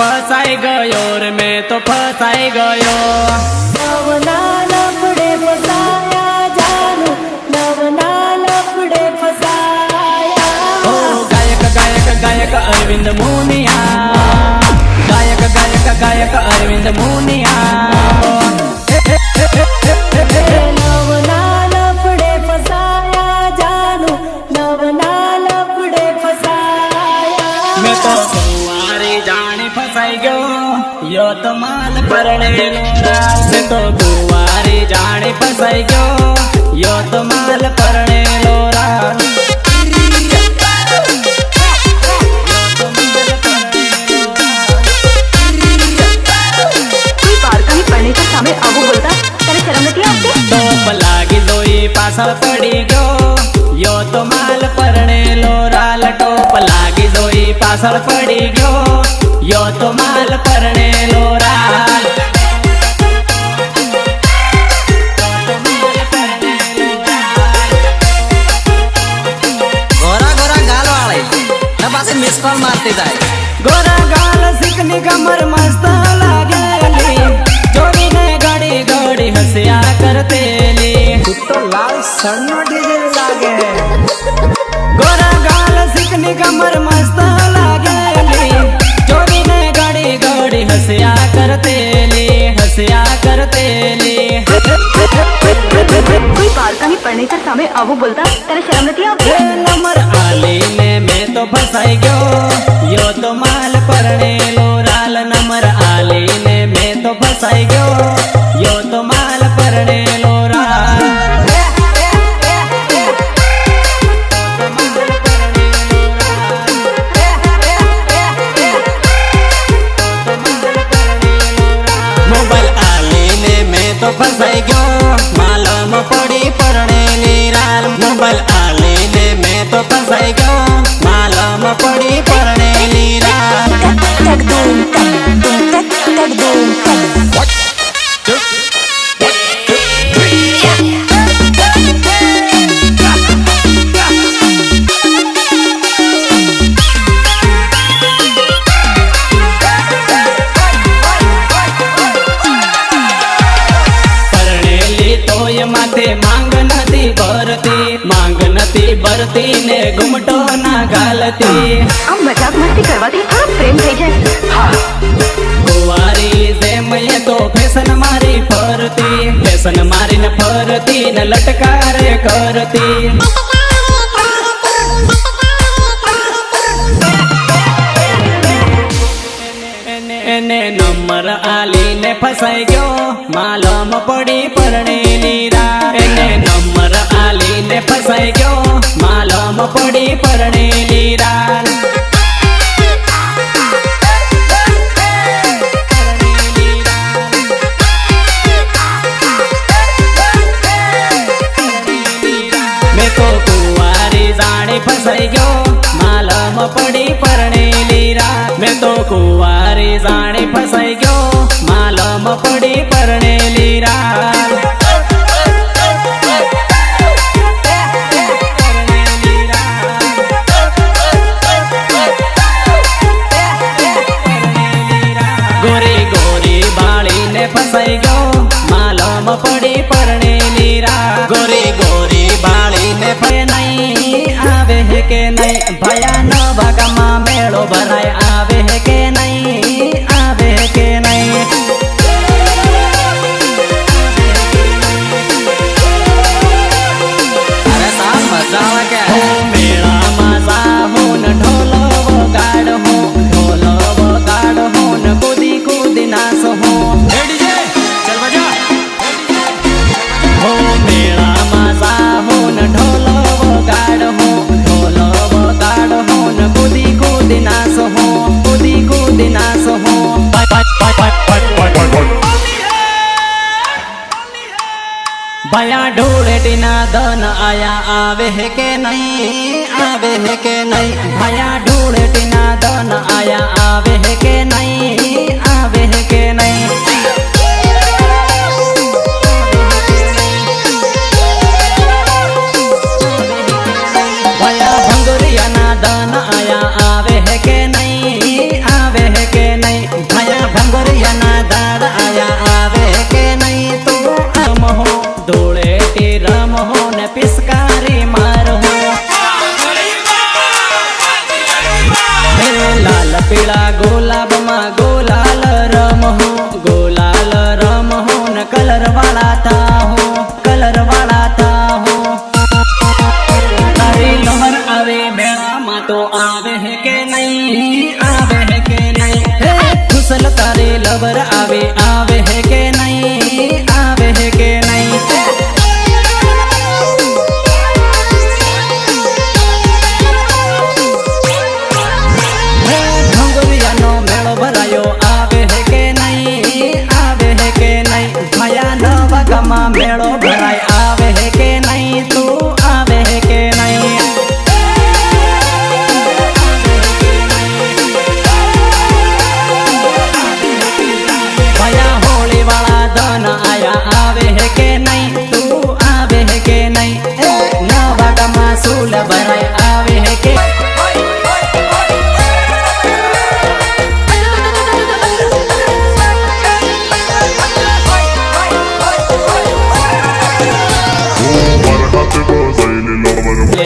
फसाई गयो रे मैं तो फसाई गयो। नवना लफड़े फसाया जानू, नवना लफड़े फसाया। ओ गायक गायक गायक अरविंद मुनिया, गायक गायक गायक अरविंद मुनिया। नवना लफड़े फसाया जानू, नवना लफड़े फसाया। मैं तो कुंवारी जाने फसाई गयो यो तो माल परणे लोरा। मैं तो कुंवारी जाने फसाई गयो यो तो माल परणे लोरा। पासल पड़ी गयो यो तो माल परणे लोराल। टोप लागी जोई पासल पड़ी गयो यो तो माल परणे लोराल। गोरा गोरा गाल वाले ना पासे मिस कॉल मारते जाए। गोरा गाल सिकनी कमर मस्त लागेली, जोड़ी ने गाड़ी गाड़ी हंसिया करतेली। तो लाल सन्नो डीजे लागे। गोरा गाल सिकनी कमर मस्त लागेली, जोड़ी ने गाड़ी गाड़ी हंसिया करतेली, हंसिया करतेली। कोई बाल का नहीं पढ़ने का सामने आवो बोलता तेरे शर्म नहीं आती? नंबर आली ने मैं तो फसाई गयो यो तो माल परणे लोराल। नंबर आली ने मैं तो फसाई गयो यो तो माल परणे लोराल। मोबाइल आली ने मैं तो फसाई गयो मालूम पड़ी परणे लीराल। मोबाइल आली ने मैं तो फसाई गयो मालूम पड़ी परणे लीराल। माथे मांग नती भरती, मांग नती भरती ने घुमटो ना घालती। हम मजाक मस्ती करवाती थोड़ा प्रेम થઈ જાય। हाँ कुंवारी से मैं तो फैशन मारी फरती, फैशन मारी न फरती न लटकारे करती। ने नंबर आली ने फसाई गयो मालूम पड़ी परणे लीरा। ने नंबर आली ने फसाई गयो मालूम पड़ी परणे लीरा। मैं तो कुंवारी जाने फसाई गयो मालूम पड़ी परणे लीरा। मैं तो कुंवारी जाने फसाई गयो मालूम पड़ी परणे लीरा। गोरी गोरी बाली ने फसाई गयो मालूम पड़ी परणे लीरा। गोरी गोरी बाली ने फे नहीं आवे है के नहीं, भया न भागमा मेड़ो भराय आवे है के नहीं, आवे है के नहीं। अरे साहब मजा आवा क्या हो मेला मजा हो न ढोलो गाड़ हो, ढोलो गाड़ हो न कूदी कूदी नाच हो। चल बजा। हो मेला मजा हो न ढोलो गाड़ हो, ढोलो गाड़ हो न कूदी कूदी नाच हो, कूदी कूदी नाच हो। भया ढूढ़ेटी ना धन आया आवे है के नहीं, आवे है के नहीं। भया ढूढ़ेटी ना धन आया आवे है के नहीं, आवे है के नहीं। भया भंगुरिया ना धन आया आवे है के नहीं, आवे है के नहीं। पीळा गुलाबમાં गुलाल रमहो गुलाल रमहो न कलर वाला था हो कलर वाला था हो तारी लहर आवे मेळाમાં तो आवे है के नहीं आवे है के नहीं हे खुशल तारी लवर आवे आवे है के नहीं आवे है के नहीं मेड़ो भराय आवे है के नहीं तू आवे है के नहीं भया होली वाला दन आया आवे है के नहीं तू आवे है के नहीं नवा गमा सूल भराय आवे है के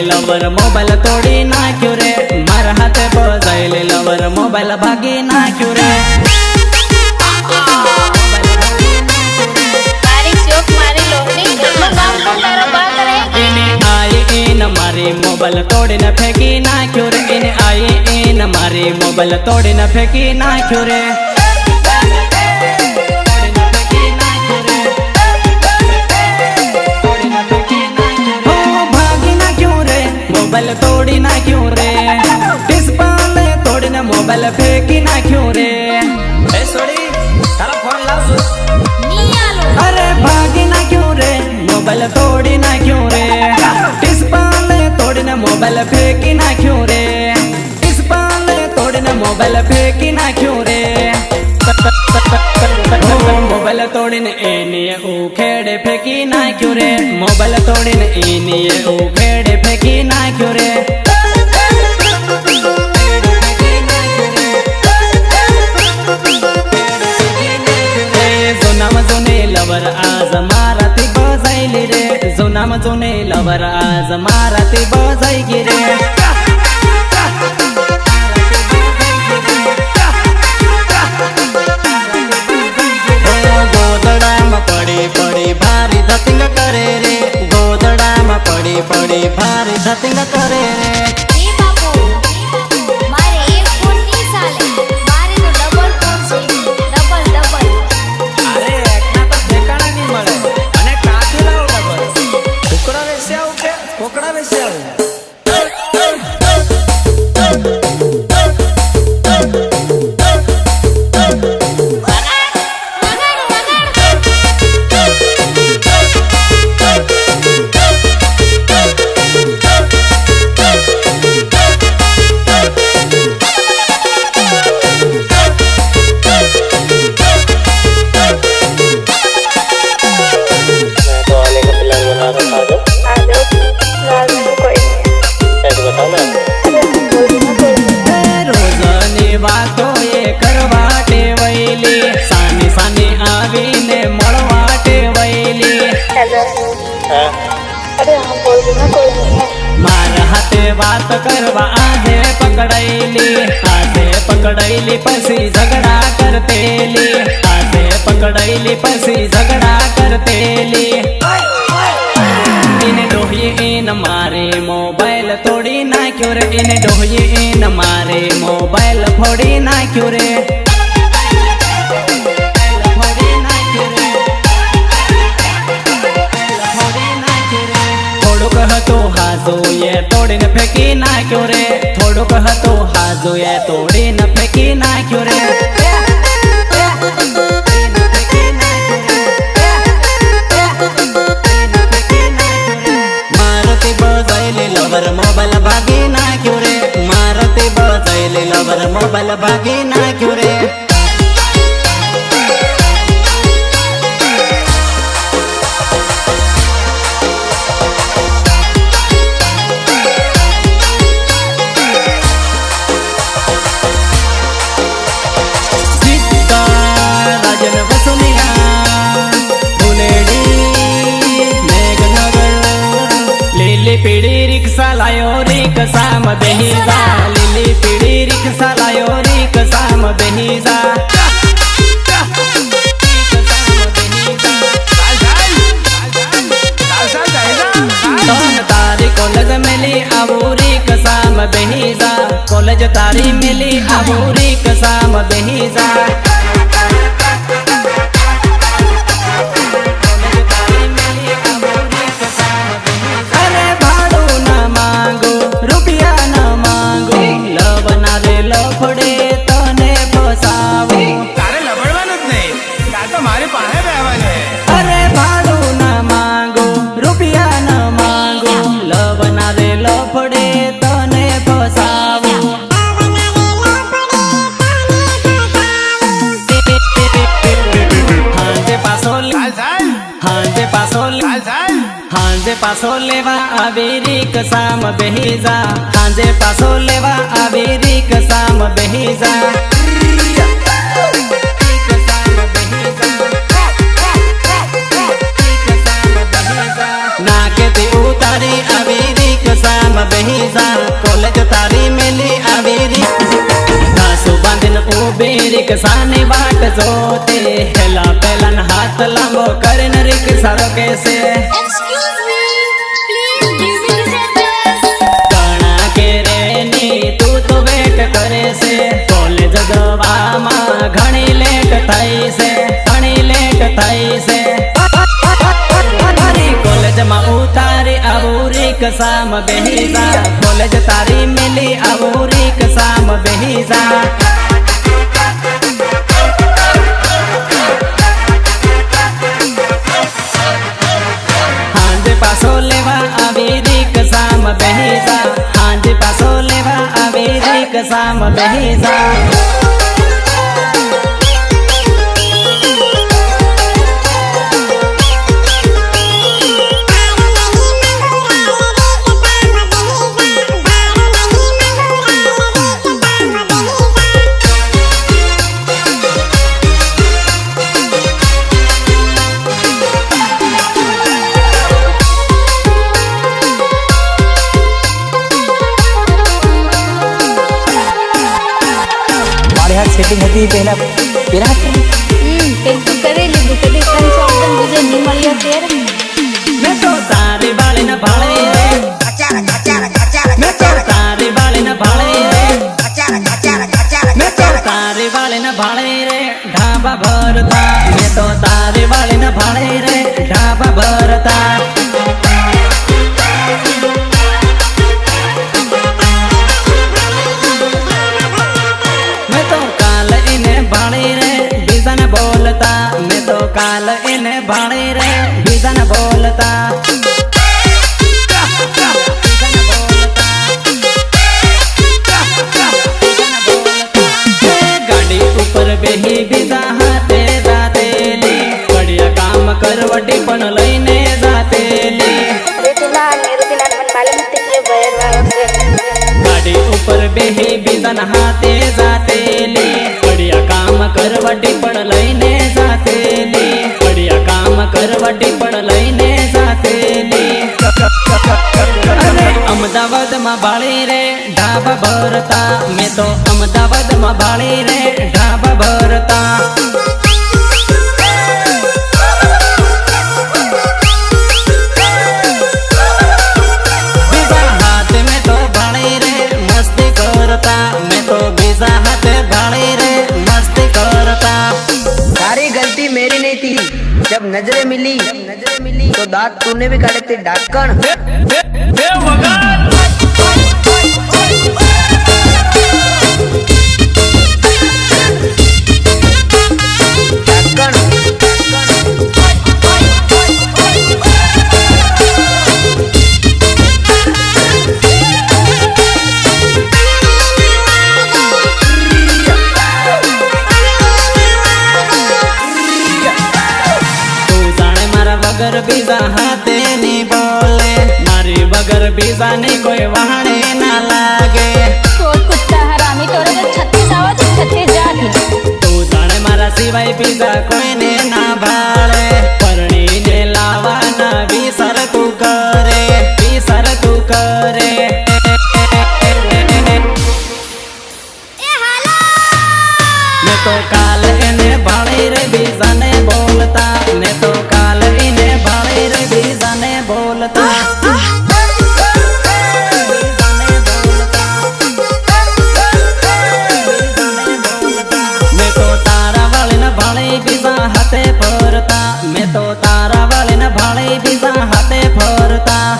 लवर मोबाइल तोड़ी नाख्यो रे मार हाथे बजाइले लवर मोबाइल भागी नाख्यो रे मारी मोबाइल तोड़ी न फेंकी नाख्यो रे इने आई इन मारी मोबाइल तोड़ी न फेंकी नाख्यो रे मोबाइल तोड़ी ना क्यों रे डिस्प्ले तोड़ी ना मोबाइल फेंकी ना क्यों रे ए सोड़ी तारा फोन लाओ अरे भागी ना क्यों रे मोबाइल तोड़ी ना क्यों रे डिस्प्ले तोड़ी ना मोबाइल फेंकी ना क्यों रे डिस्प्ले तोड़ी ना मोबाइल फेंकी ना क्यों रे मोबाइल तोड़ी ने एनिए उखेड़े फेंकी ना क्यों रे मोबाइल तोड़ी ने एनिए उखेड़े फेंकी ना क्यों रे जोनाम जोने लवर आज माराती बजाइली रे जोनाम जोने लवर आज माराती बजाइगी रे पड़ी पड़ी भारी धतिंग करे रे गोदड़ा पड़ी पड़ी भारी धतिंग करे रे मार हाथे बात करवा आधे पकड़ैली पसी झगड़ा करतेली आधे पकड़ैली पसी झगड़ा करतेली इन डोहिए इन मारे मोबाइल तोड़ी ना क्यों रे इन डोहिए इन मारे मोबाइल फोड़ी ना क्यों रे तो हाजो ये तोड़ी न फेंकी ना क्यों रे थोड़ो कह तो हाजो ये तोड़ी न फेंकी ना क्यों रे मारती बजाइले लवर मोबाइल भागी ना क्यों रे मारती बजाइले लवर मोबाइल भागी ना क्यों रे पीड़ी रिक्शा लायो रिक्शा में बेही जा લીલી પીળી રિક્ષા લાયો રિક્ષામ બેહી જા તારી કોલેજ મેલી આવું રિક્ષામ બેહી જા કોલેજ તારી મેલી આવું રિક્ષામ બેહી જા હાંજે પાછો લેવા આવી રિક્ષામ બેહી જા હાંજે પાછો લેવા આવી રિક્ષામ બેહી જા નાકેથી ઉતારી આવી રિક્ષામ બેહી જા કોલેજ તારી મેલી આવી રિક્ષા બાંધીને ઉભી રિક્ષાની વાટ જોતે હેલા પેલા હાથ લાંબો કરીને રિક્ષા રોકે છે ઘણા કેરેની તું તો વેટ કરે છે કોલેજ જવામાં ઘણી લેટ થઈ છે ઘણી લેટ થઈ છે કોલેજમાં ઉતારી આવું રિક્ષામ બેહી જા કોલેજ તારી મેલી આવું રિક્ષામ બેહી જા હાંજે પાછો લેવા આવી રિક્ષામ બેહી જા હાંજે પાછો લેવા આવી રિક્ષામ બેહી જા સેટિંગ હતી પહેલા પહેલા પેલું કરી લીધું કદી કંઈ શબ્દ મુજે નહીં મળ્યો ત્યારે મેં તો તારી બાળીને ભાળે રે મેં તો તારી બાળીને ભાળે રે મેં તો તારી બાળીને ભાળે રે ઢાબા ભરતા મેં તો તારી બાળીને ભાળે રે ઢાબા ભરતા मैं तो काल इन्हें भाड़े रे बीजन बोलता गाड़ी ऊपर बेही बीजा हाथे जाते ली बढ़िया काम करवटी पण लईने जाते ली गाड़ी ऊपर बेही बीजन हाथे जाते ली बढ़िया काम करवटी पण लईने बढ़िया काम करवटी पण लईने जातेली अरे अहमदाबाद में भाड़ी रे ढाबा भरता मैं तो अहमदाबाद में भाड़ी रे ढाबा भरता बीजा हाथ में तो भाड़ी रे मस्ती करता मैं तो बीजा हाथ भाड़ी रे मस्ती करता सारी गलती मेरी नहीं थी जब नजरें मिली तो दांत तूने भी काटे थे ढक्कन बगर बीजा हाथे नहीं बोले मारी बगर बीजा नहीं कोई वहाने ना लागे छोड़ कुत्ता हरामी तोरे तो 36 आवा तो 36 जाती तू जाने मारा सिवाय बीजा कोई ने ना भाले परणी ने लावा ना विसर तू करे તો કાલ એને ભાળી રે બીજાને બોલતા મેં તો કાલ એને ભાળી રે બીજાને બોલતા મેં તો તારા વાળીને ભાળી બીજા હાથે ફરતા મેં તો તારા વાળીને ભાળી બીજા હાથે ફરતા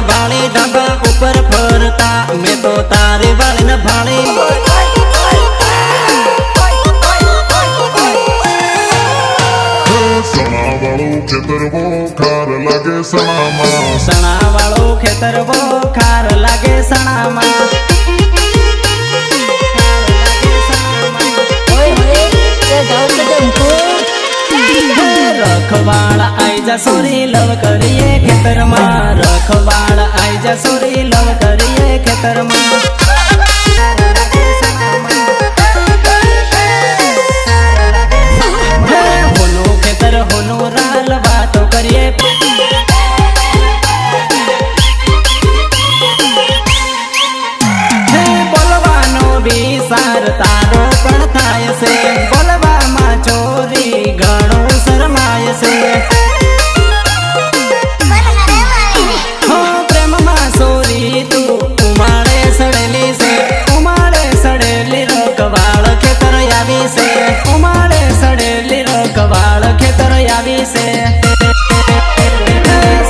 ભાળી ઢાબા ઉપર ફરતા મેં તો તારી વાળીને ભાળી સણા વાળું ખેતર બહુ ખાર લાગે સણામાં રખવાળ આઈ જા સોરી લવ કરીએ ખેતરમાં રખવાળ આઈ જા સોરી લવ કરીએ ખેતરમાં હોનું ખેતર હોનું રાલ વાતો કરીએ બોલવાનો વિચાર તારો પણ થાય છે બોલવામાં ચોરી ઘણું શરમાય છે પ્રેમમાં સોરી તું ઉમાળે સડેલી છે ઉમાળે સડેલી રખવાળ ખેતર આવી છે ઉમાળે સડેલી રખવાળ ખેતર આવી છે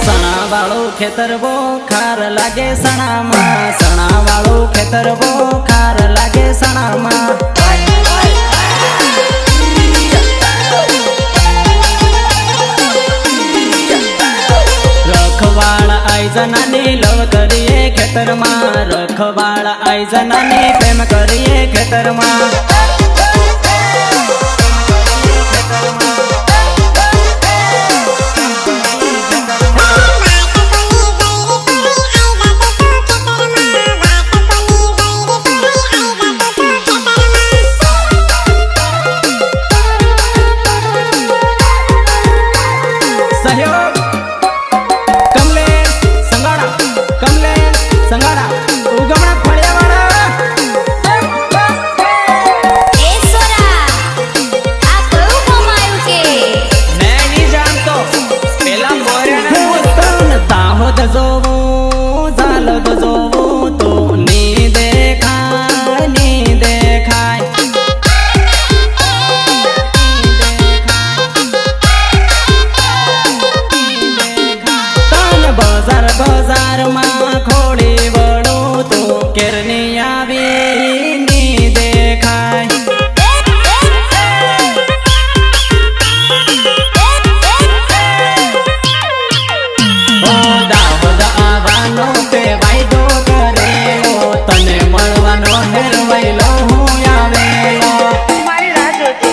સણા વાળું ખેતર બહુ ખાર લાગે સણામાં સણા વાળું ખેતર બહુ ખાર લાગે સણામાં રખવાળ આઈ જનાની લવ કરીએ ખેતરમાં રખવાળ આઈ જનાની પ્રેમ કરીએ ખેતરમાં સહયોગ કમલેશ સંગાડા ઉગમણા ફળિયાવાળા मैं नहीं जानतो पेला मोऱ्याने તાહોદ જોવું ઝાલોદ જોવું તો ની દેખાય તન બજારમાં ખોડી વળું તો કેરની આવી ની દેખાય દાહોદ આવવાનો તે વાયદો કરેલો તને મળવાનો હેરવાયલો હું આવેલો મારી રાહ જોજે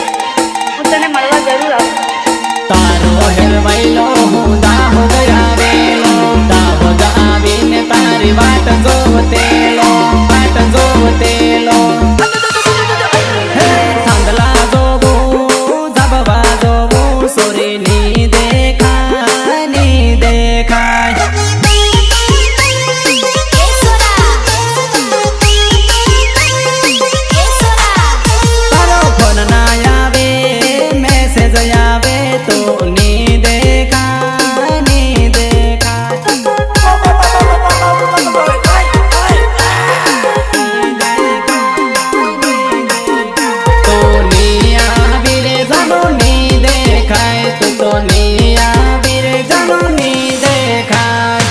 હું તને મળવા જરૂર આવું તારો હેરવાયલો હું દાહોદ આવેલો દાહોદ આવીને તારી વાટ જોવતેલો હે થાંગલા જોવું ઝાબવા જોવું સોરી ની દેખાય તારો ફોન ના આવે મેસેજ આવે તો ની દેખાય તો ની આવી રે જાનો ની દેખાય તું તો ની આવી રે જાનો ની દેખાય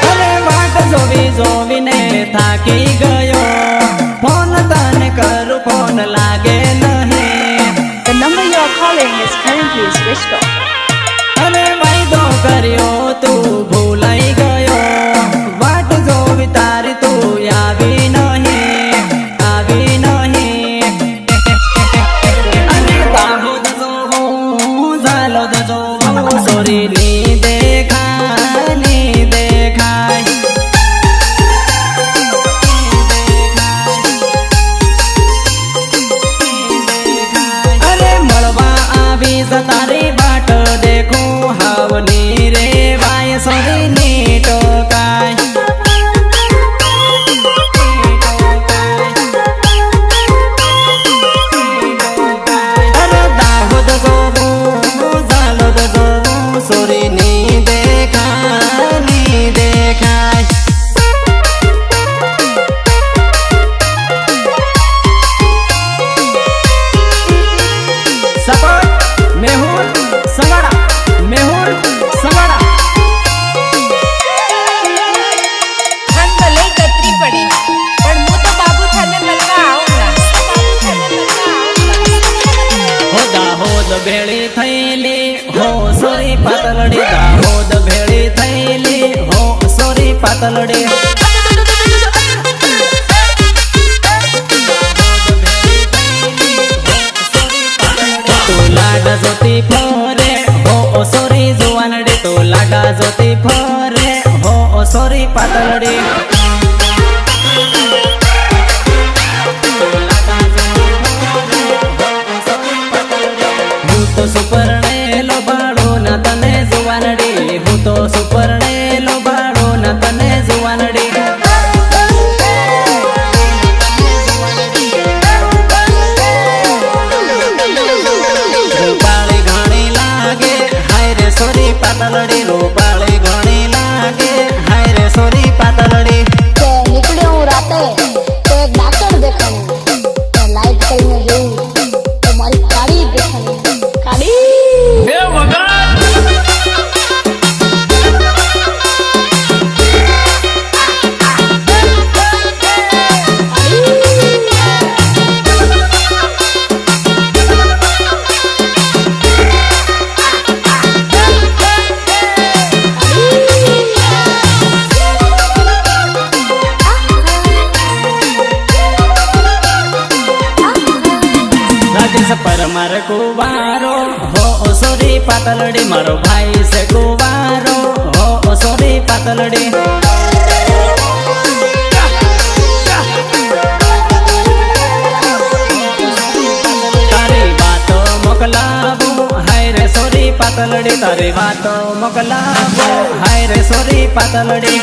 અરે વાટ જોવીને થાકી ગયો ફોન તને કરું ફોન લાગે નહીં The number you are calling is currently switched off. અરે વાયદો કર્યો તું ભૂલાઈ ગયો વાટ જોવી તારી તું આવી નહીં આવી તારી બાટ દેખું હાવની રે વાય સોરીની ટોકાય દાહોદ જોવું ઝાલોદ જોવું સોરીની દેખાય સપોર્ટ મેહુલ સંવાડા મન તો લઈ કતરી પડી પણ હું તો બાબુ થાને મળવા આવું હો દાહોદ ભેળી થયેલી હો સોરી પાતલડી દાહોદ ભેળી થયેલી હો સોરી પાતલડી લાડા જોતી ફરે હો સોરી જુવાનડી તો લાડા જોતી ફરે હો સોરી પાતલડી હું તો સુપર્ણેલો બાળો ના તને જુવાનડી હું તો સુપર્ણેલો બાળો ના તને જુવાનડી રૂપાળી ઘણી લાગે હાય રે સોરી પાતલડી રૂપાળી ઘણી લાગે હાય રે સોરી પાતલડી કે નીકળ્યો હું રાતે તો એક ડાક્ટર દેખાણું તો લાઈટ કરીને જોયું તો મારી કાળી દેખાણી કાળી રાજેશ પરમાર કુવારો હો સોરી પાતલડી મારો ભાઈ છે કુવારો હો સોરી પાતલડી તારી વાતો મોકલાવું હાય રે સોરી પાતલડી તારી વાતો મોકલાવું હાય રે સોરી પાતલડી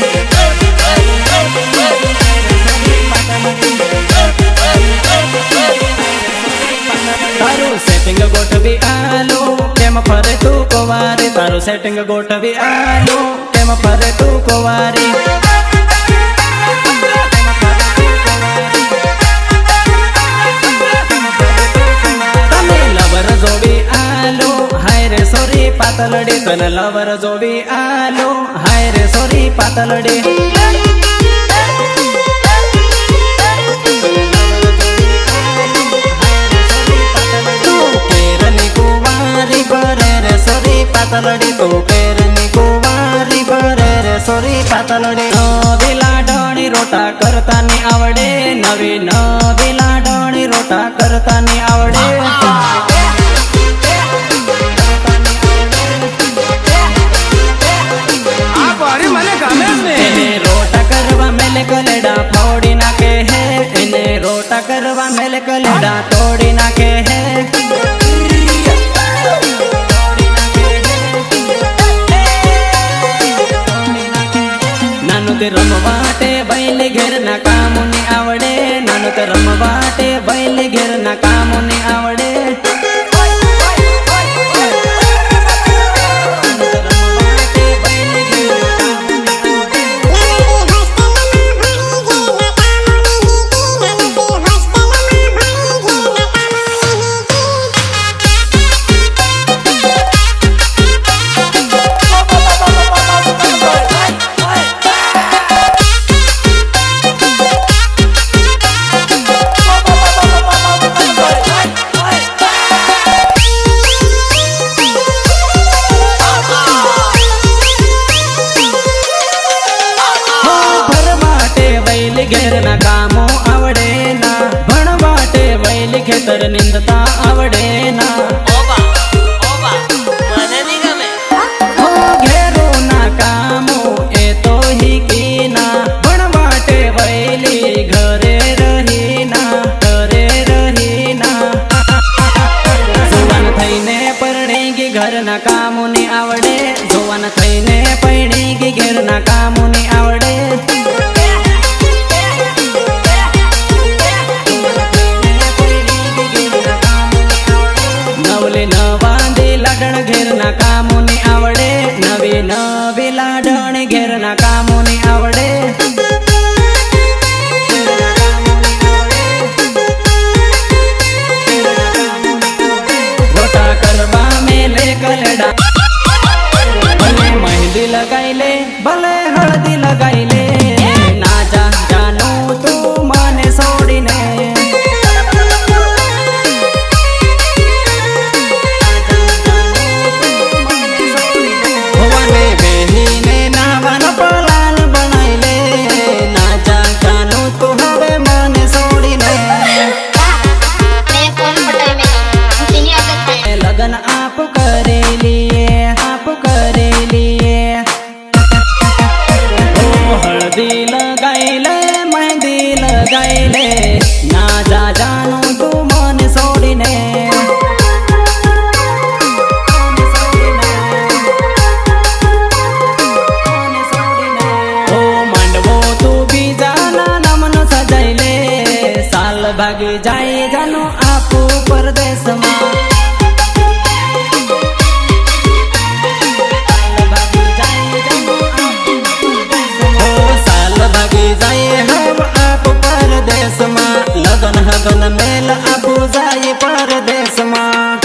તારું સેટિંગ ગોઠવી આલો કેમ ફરે તું કુંવારી તારું સેટિંગ ગોઠવી આલો કેમ ફરે તું કુંવારી તને લવર જોવી આલો હાય રે સોરી પાતલડી તને લવર જોવી આલો હાય રે સોરી પાતલડી પાતલડી તો પેરની કુંવારી ભરે રે સોરી પાતલડી નવી લાડણી રોટા કરતા ની આવડે નવી લાડણી રોટા કરતા ની આવડે એને રોટા કરવા મેલે કલેડા ફોડી નાખે હે એને રોટા કરવા મેલે કલેડા તોડી નાખે હે નાનું તે રમવાટે બૈલી ઘેર ના કામો ની આવડે નાનું તે રમવાટે બૈલી ઘેર ના કામો ની આવડે ઘેર ના કામો આવડે ના ભણવાટે વૈલી ખેતર નિંદતા આવડે ના ઘેરો ના કામો એ તો હીકી ના ભણવાટે વૈલી ઘરે રહી ના જુવાન થઈને ઘેરના કામોની આવડે જોવાન થઈને પૈણી ગઈ ઘેરના કામોની આવડે નવલે નવાંધી લાડણ ઘેરના કામોની આવડે નવી નવી લાડણ ઘેરના કામોની આવડે રોટા કરવા મેલે કલડા ભલે મહેંદી લગાઈ લે ભલે હળદી લગાઈ લે ના જા જાનું તું મને છોડીને ભવને બેહીને નાવાનો પલાન બનાઈ લે ના જા જાનું તું હવે મને છોડીને मैं कौन पटाई में हम तेरी आदत है લગન આપ કરેલી ઓ હળદી લગાઈ લે મહેંદી લગાઈ લે ના જા જાનું તું મને છોડીને ઓ માંડવો તું બીજાના નામનો સજાઈ લે સાલ ભાગી જાય જાનું આપું પરદેશમાં લગન હગન મેલ આપું જાય પરદેશમાં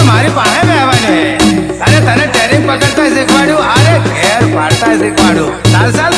મારી પાસે બેહવાનું અરે તને ટેરિંગ પકડતા શીખવાડ્યું અરે ઘેર પાડતા શીખવાડ્યું ચાલ ચાલ